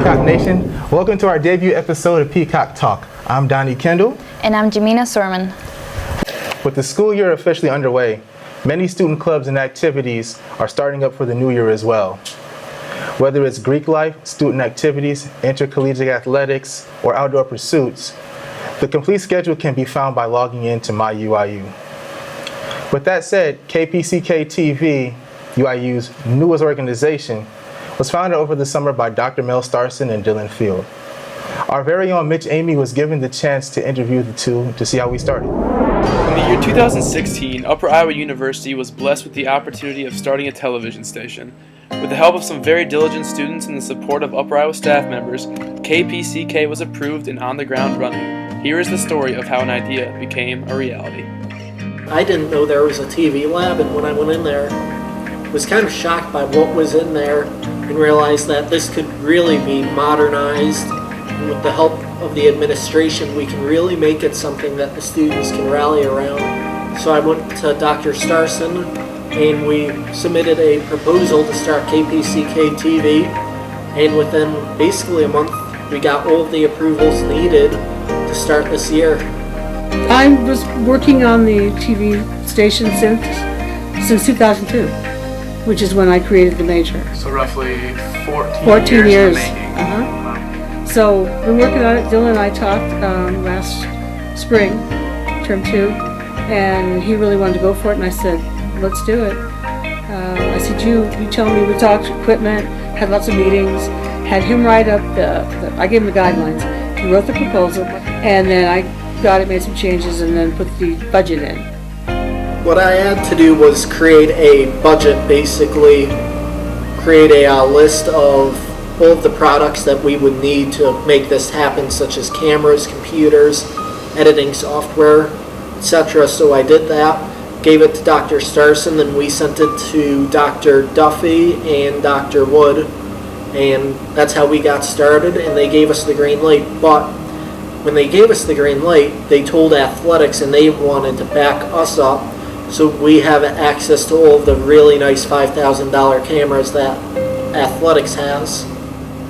Peacock Nation. Welcome to our debut episode of Peacock Talk. I'm Donnie Kendall. And I'm Jamina Sorman. With the school year officially underway, many student clubs and activities are starting up for the new year as well. Whether it's Greek life, student activities, intercollegiate athletics, or outdoor pursuits, the complete schedule can be found by logging in to MyUIU. With that said, KPCK TV, UIU's newest organization, was founded over the summer by Dr. Mel Starson and Dylan Field. Our very own Mitch Amy was given the chance to interview the two to see how we started. In the year 2016, Upper Iowa University was blessed with the opportunity of starting a television station. With the help of some very diligent students and the support of Upper Iowa staff members, KPCK was approved and on the ground running. Here is the story of how an idea became a reality. I didn't know there was a TV lab, and when I went in there, I was kind of shocked by what was in there and realized that this could really be modernized. And with the help of the administration, we can really make it something that the students can rally around. So I went to Dr. Starson and we submitted a proposal to start KPCK TV, and within basically a month we got all of the approvals needed to start this year. I was working on the TV station since 2002, which is when I created the major. So roughly 14 years. in the making. Uh-huh. So been working on it. Dylan and I talked last spring, term 2, and he really wanted to go for it, and I said, let's do it. I said, you tell me. We talked equipment, had lots of meetings, had him write up I gave him the guidelines. He wrote the proposal, and then I got it, made some changes, and then put the budget in. What I had to do was create a budget, basically create a list of all of the products that we would need to make this happen, such as cameras, computers, editing software, etc. So I did that, gave it to Dr. Starson, then we sent it to Dr. Duffy and Dr. Wood, and that's how we got started, and they gave us the green light. But when they gave us the green light, they told athletics and they wanted to back us up, so we have access to all of the really nice $5,000 cameras that athletics has.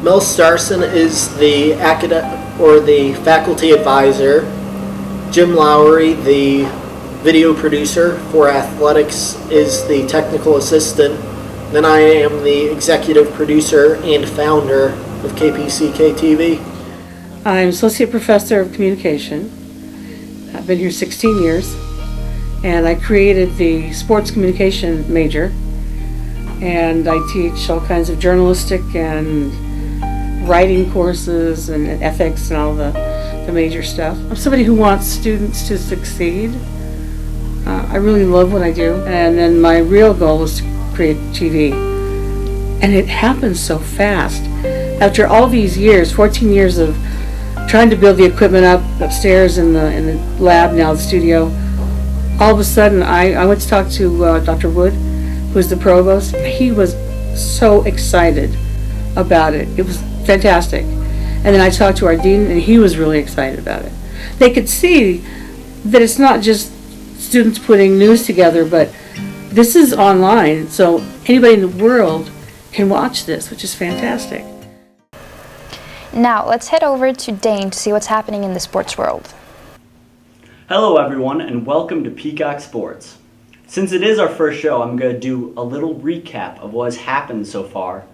Mel Starson is the the faculty advisor. Jim Lowry, the video producer for athletics, is the technical assistant. Then I am the executive producer and founder of KPCK TV. I'm associate professor of communication. I've been here 16 years, and I created the sports communication major, and I teach all kinds of journalistic and writing courses and ethics and all the major stuff. I'm somebody who wants students to succeed. I really love what I do, and then my real goal is to create TV. And it happens so fast. After all these years, 14 years of trying to build the equipment up upstairs in the lab, now the studio, all of a sudden I went to talk to Dr. Wood, who's the provost. He was so excited about it. It was fantastic. And then I talked to our dean, and he was really excited about it. They could see that it's not just students putting news together, but this is online, so anybody in the world can watch this, which is fantastic. Now, let's head over to Dane to see what's happening in the sports world. Hello everyone, and welcome to Peacock Sports. Since it is our first show, I'm going to do a little recap of what has happened so far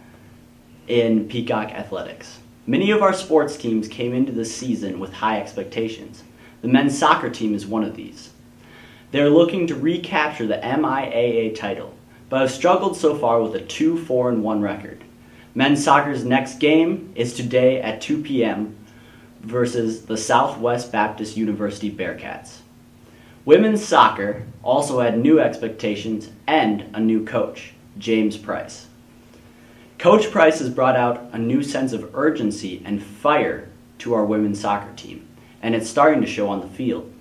in Peacock athletics. Many of our sports teams came into this season with high expectations. The men's soccer team is one of these. They're looking to recapture the MIAA title, but have struggled so far with a 2-4-1 record. Men's soccer's next game is today at 2 p.m. versus the Southwest Baptist University Bearcats. Women's soccer also had new expectations and a new coach, James Price. Coach Price has brought out a new sense of urgency and fire to our women's soccer team, and it's starting to show on the field,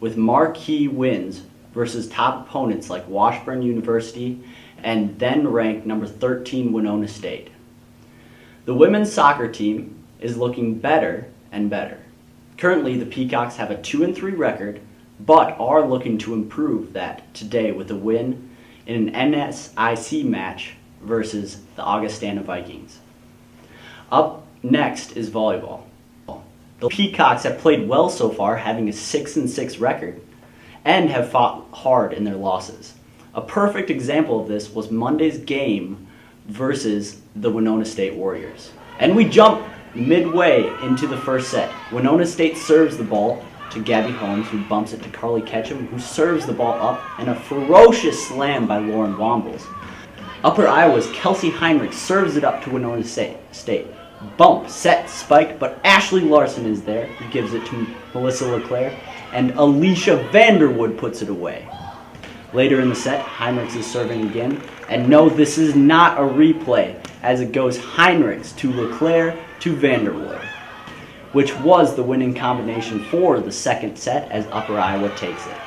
with marquee wins versus top opponents like Washburn University and then ranked number 13 Winona State. The women's soccer team is looking better and better. Currently, the Peacocks have a 2-3 record, but are looking to improve that today with a win in an NSIC match versus the Augustana Vikings. Up next is volleyball. The Peacocks have played well so far, having a 6-6 record, and have fought hard in their losses. A perfect example of this was Monday's game versus the Winona State Warriors. And we jump midway into the first set. Winona State serves the ball to Gabby Holmes, who bumps it to Carly Ketchum, who serves the ball up, and a ferocious slam by Lauren Wombles. Upper Iowa's Kelsey Heinrich serves it up to Winona State. Bump, set, spike, but Ashley Larson is there, who gives it to Melissa LeClaire, and Alicia Vanderwood puts it away. Later in the set, Heinrichs is serving again, and no, this is not a replay, as it goes Heinrichs to LeClaire to Vanderwood, which was the winning combination for the second set as Upper Iowa takes it.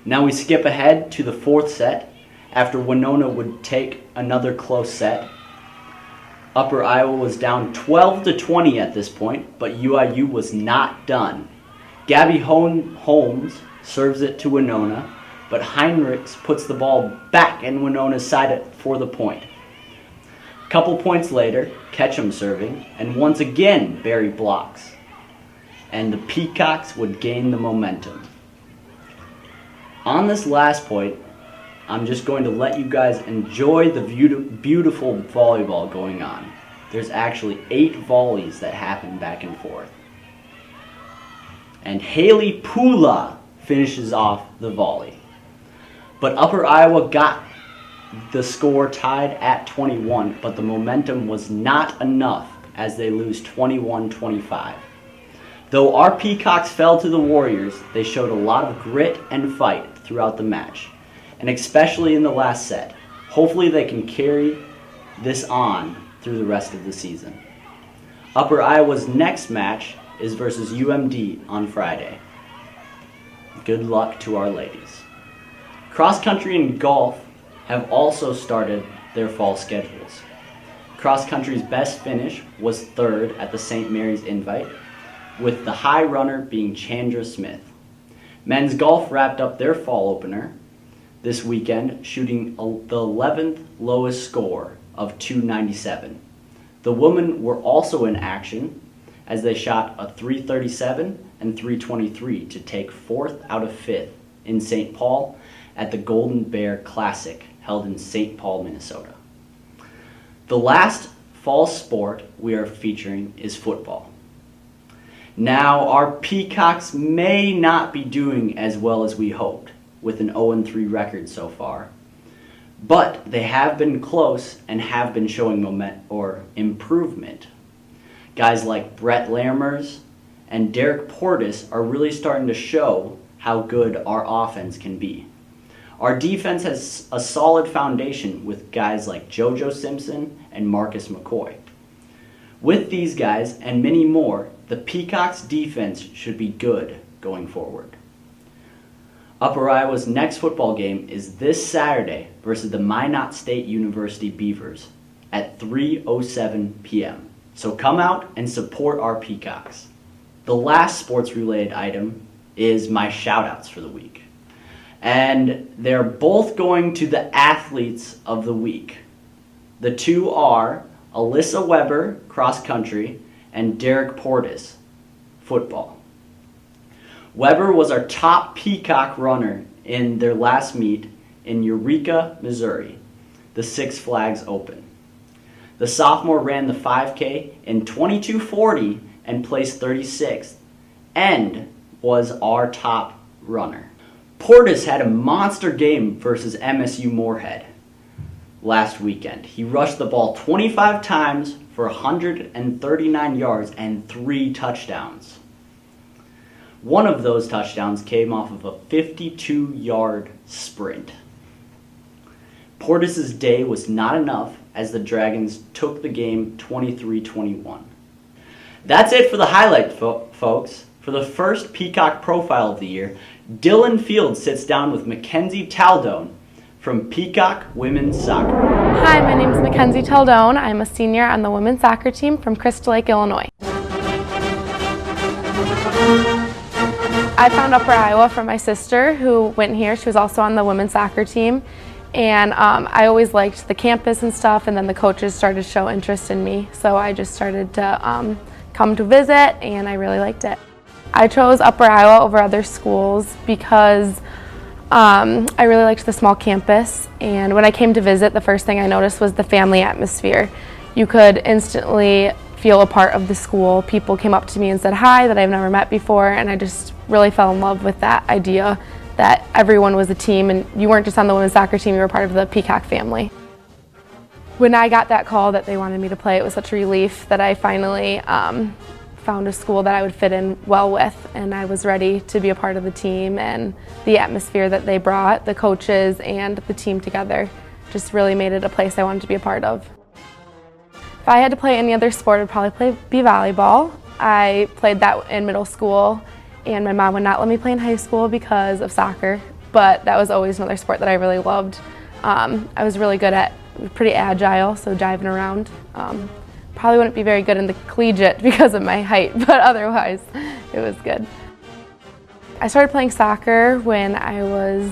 Now we skip ahead to the fourth set, after Winona would take another close set. Upper Iowa was down 12-20 at this point, but UIU was not done. Gabby Holmes serves it to Winona, but Heinrichs puts the ball back in Winona's side for the point. A couple points later, Ketchum serving, and once again Barry blocks. And the Peacocks would gain the momentum. On this last point, I'm just going to let you guys enjoy the beautiful volleyball going on. There's actually 8 volleys that happen back and forth. And Haley Pula finishes off the volley. But Upper Iowa got the score tied at 21, but the momentum was not enough as they lose 21-25. Though our Peacocks fell to the Warriors, they showed a lot of grit and fight throughout the match, and especially in the last set. Hopefully they can carry this on through the rest of the season. Upper Iowa's next match is versus UMD on Friday. Good luck to our ladies. Cross country and golf have also started their fall schedules. Cross country's best finish was 3rd at the St. Mary's Invite, with the high runner being Chandra Smith. Men's golf wrapped up their fall opener this weekend, shooting the 11th lowest score of 297. The women were also in action as they shot a 337 and 323 to take 4th out of 5th in St. Paul at the Golden Bear Classic held in St. Paul, Minnesota. The last fall sport we are featuring is football. Now, our Peacocks may not be doing as well as we hoped, with an 0-3 record so far, but they have been close and have been showing improvement. Guys like Brett Lammers and Derek Portis are really starting to show how good our offense can be. Our defense has a solid foundation with guys like JoJo Simpson and Marcus McCoy. With these guys and many more, the Peacocks defense should be good going forward. Upper Iowa's next football game is this Saturday versus the Minot State University Beavers at 3:07 p.m. So come out and support our Peacocks. The last sports-related item is my shout-outs for the week. And they're both going to the athletes of the week. The two are Alyssa Weber, cross country, and Derek Portis, football. Weber was our top Peacock runner in their last meet in Eureka, Missouri, the Six Flags Open. The sophomore ran the 5K in 22:40 and placed 36th, and was our top runner. Portis had a monster game versus MSU Moorhead last weekend. He rushed the ball 25 times for 139 yards and 3 touchdowns. One of those touchdowns came off of a 52-yard sprint. Portis' day was not enough as the Dragons took the game 23-21. That's it for the highlight, folks. For the first Peacock profile of the year, Dylan Fields sits down with Mackenzie Taldone from Peacock Women's Soccer. Hi, my name is Mackenzie Taldone. I'm a senior on the women's soccer team from Crystal Lake, Illinois. I found Upper Iowa from my sister who went here. She was also on the women's soccer team. And I always liked the campus and stuff, and then the coaches started to show interest in me. So I just started to come to visit, and I really liked it. I chose Upper Iowa over other schools because I really liked the small campus, and when I came to visit, the first thing I noticed was the family atmosphere. You could instantly feel a part of the school. People came up to me and said hi that I've never met before, and I just really fell in love with that idea that everyone was a team and you weren't just on the women's soccer team, you were part of the Peacock family. When I got that call that they wanted me to play, it was such a relief that I finally found a school that I would fit in well with, and I was ready to be a part of the team, and the atmosphere that they brought, the coaches and the team together, just really made it a place I wanted to be a part of. If I had to play any other sport, I'd probably be volleyball. I played that in middle school, and my mom would not let me play in high school because of soccer, but that was always another sport that I really loved. I was really good at, pretty agile, so diving around. Probably wouldn't be very good in the collegiate because of my height, but otherwise it was good. I started playing soccer when I was,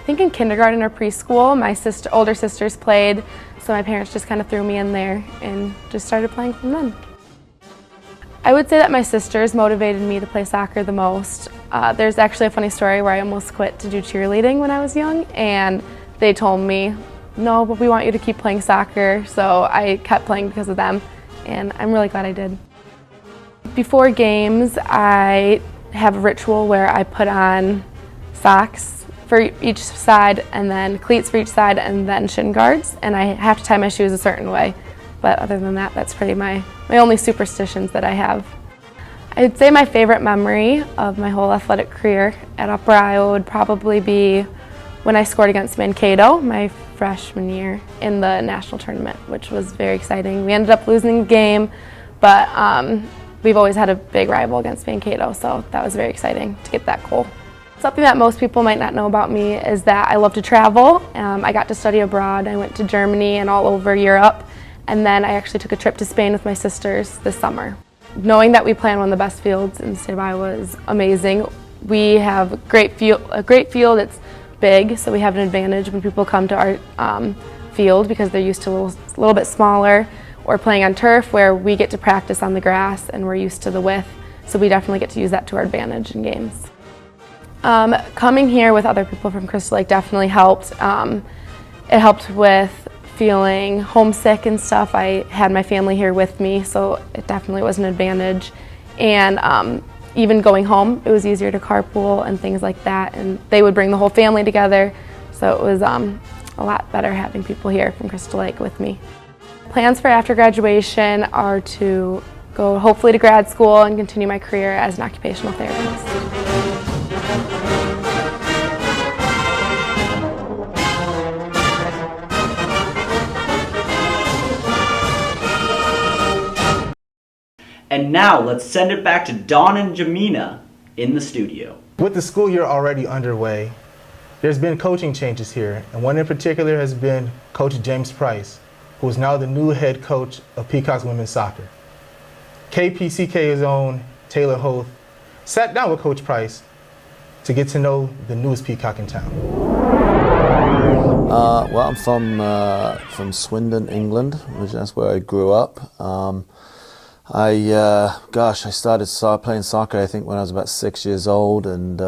I think, in kindergarten or preschool. My older sisters played, so my parents just kind of threw me in there and just started playing from then. I would say that my sisters motivated me to play soccer the most. There's actually a funny story where I almost quit to do cheerleading when I was young, and they told me, no, but we want you to keep playing soccer, so I kept playing because of them, and I'm really glad I did. Before games, I have a ritual where I put on socks for each side, and then cleats for each side, and then shin guards, and I have to tie my shoes a certain way. But other than that, that's pretty my only superstitions that I have. I'd say my favorite memory of my whole athletic career at Upper Iowa would probably be when I scored against Mankato my freshman year in the national tournament, which was very exciting. We ended up losing the game, but we've always had a big rival against Mankato, so that was very exciting to get that goal. Something that most people might not know about me is that I love to travel. I got to study abroad. I went to Germany and all over Europe. And then I actually took a trip to Spain with my sisters this summer. Knowing that we play on one of the best fields in the state of Iowa is amazing. We have a great field. It's big, so we have an advantage when people come to our field because they're used to a little bit smaller, or playing on turf where we get to practice on the grass and we're used to the width, so we definitely get to use that to our advantage in games. Coming here with other people from Crystal Lake definitely helped. It helped with feeling homesick and stuff. I had my family here with me, so it definitely was an advantage. And even going home, it was easier to carpool and things like that, and they would bring the whole family together, so it was a lot better having people here from Crystal Lake with me. Plans for after graduation are to go hopefully to grad school and continue my career as an occupational therapist. And now let's send it back to Dawn and Jamina in the studio. With the school year already underway, there's been coaching changes here, and one in particular has been Coach James Price, who is now the new head coach of Peacock's women's soccer. KPCK's own Taylor Hoth sat down with Coach Price to get to know the newest Peacock in town. Well, I'm from Swindon, England, which that's where I grew up. I started playing soccer, I think, when I was about 6 years old, and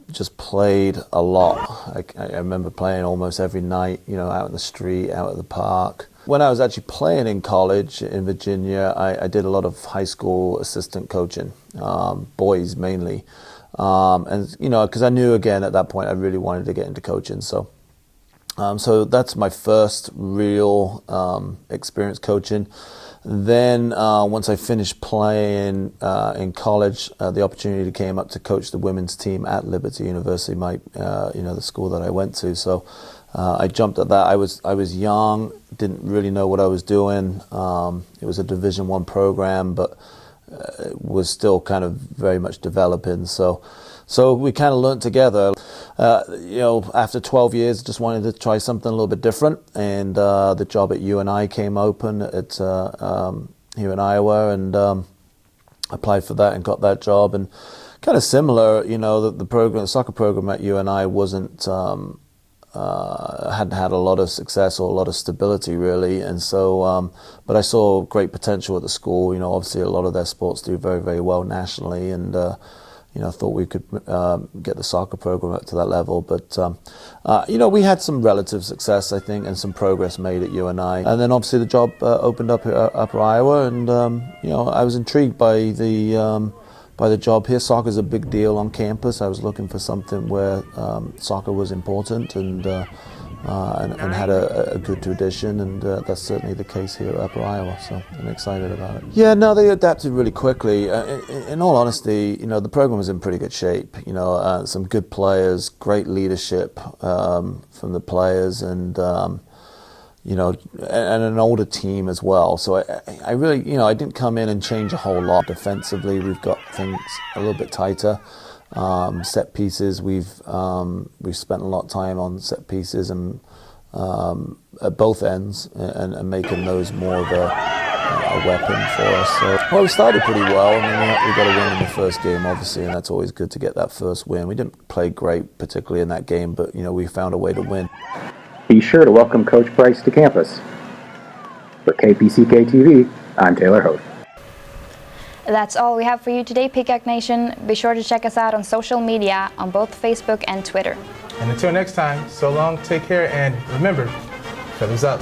just played a lot. I remember playing almost every night, out in the street, out at the park. When I was actually playing in college in Virginia, I did a lot of high school assistant coaching, boys mainly. Because I knew, again, at that point, I really wanted to get into coaching. So that's my first real experience coaching. Then once I finished playing in college, the opportunity came up to coach the women's team at Liberty University, the school that I went to. So I jumped at that. I was young, didn't really know what I was doing. It was a Division I program, but was still kind of very much developing. So we kind of learned together. After 12 years, just wanted to try something a little bit different, and the job at UNI came open at here in Iowa, and applied for that and got that job, and kind of similar. You know, the soccer program at UNI wasn't hadn't had a lot of success or a lot of stability really, and so but I saw great potential at the school. You know, obviously a lot of their sports do very, very well nationally, and you know, thought we could get the soccer program up to that level. But you know, we had some relative success, I think, and some progress made at UNI. And then obviously the job opened up at Upper Iowa, and you know, I was intrigued by the job here. Soccer's a big deal on campus. I was looking for something where soccer was important and had a good tradition, and that's certainly the case here at Upper Iowa, so I'm excited about it. Yeah, no, they adapted really quickly. In all honesty, you know, the program was in pretty good shape. You know, some good players, great leadership from the players, and you know, and an older team as well. So I really, you know, I didn't come in and change a whole lot. Defensively, we've got things a little bit tighter. Set pieces, we've spent a lot of time on set pieces and at both ends, and making those more of a weapon for us. So, well, we started pretty well. I mean, we got a win in the first game, obviously, and that's always good to get that first win. We didn't play great, particularly in that game, but you know, we found a way to win. Be sure to welcome Coach Price to campus. For KPCK TV, I'm Taylor Hoth. That's all we have for you today, Peacock Nation. Be sure to check us out on social media on both Facebook and Twitter. And until next time, so long, take care, and remember, feathers up.